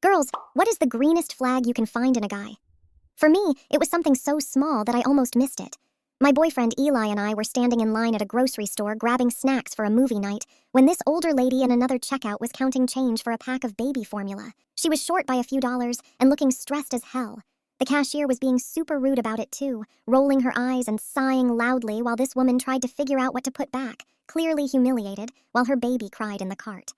Girls, what is the greenest flag you can find in a guy? For me, it was something so small that I almost missed it. My boyfriend Eli and I were standing in line at a grocery store grabbing snacks for a movie night when this older lady in another checkout was counting change for a pack of baby formula. She was short by a few dollars and looking stressed as hell. The cashier was being super rude about it too, rolling her eyes and sighing loudly while this woman tried to figure out what to put back, clearly humiliated, while her baby cried in the cart.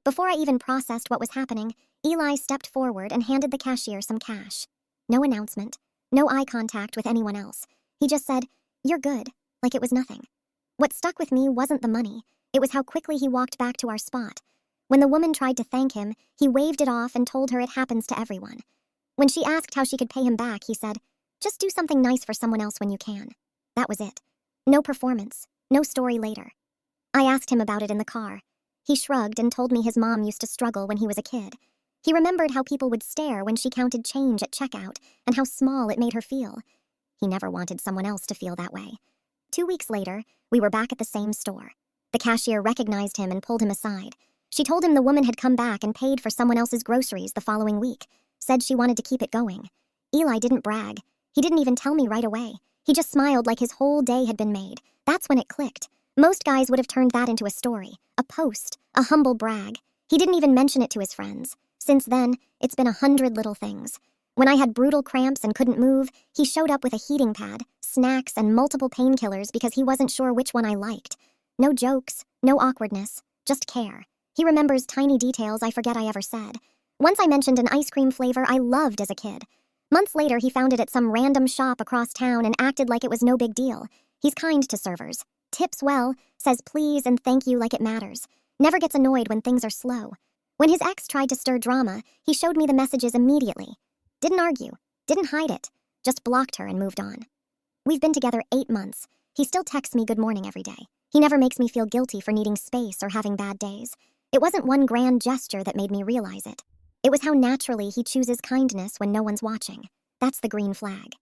Before I even processed what was happening, Eli stepped forward and handed the cashier some cash. No announcement, no eye contact with anyone else. He just said, "You're good," like it was nothing. What stuck with me wasn't the money, it was how quickly he walked back to our spot. When the woman tried to thank him, he waved it off and told her it happens to everyone. When she asked how she could pay him back, he said, "Just do something nice for someone else when you can." That was it. No performance, no story later. I asked him about it in the car. He shrugged and told me his mom used to struggle when he was a kid. He remembered how people would stare when she counted change at checkout and how small it made her feel. He never wanted someone else to feel that way. 2 weeks later, we were back at the same store. The cashier recognized him and pulled him aside. She told him the woman had come back and paid for someone else's groceries the following week, said she wanted to keep it going. Eli didn't brag. He didn't even tell me right away. He just smiled like his whole day had been made. That's when it clicked. Most guys would have turned that into a story, a post, a humble brag. He didn't even mention it to his friends. Since then, it's been 100 little things. When I had brutal cramps and couldn't move, he showed up with a heating pad, snacks, and multiple painkillers because he wasn't sure which one I liked. No jokes, no awkwardness, just care. He remembers tiny details I forget I ever said. Once I mentioned an ice cream flavor I loved as a kid. Months later, he found it at some random shop across town and acted like it was no big deal. He's kind to servers, tips well, says please and thank you like it matters, never gets annoyed when things are slow. When his ex tried to stir drama, he showed me the messages immediately. Didn't argue, didn't hide it, just blocked her and moved on. We've been together 8 months. He still texts me good morning every day. He never makes me feel guilty for needing space or having bad days. It wasn't one grand gesture that made me realize it. It was how naturally he chooses kindness when no one's watching. That's the green flag.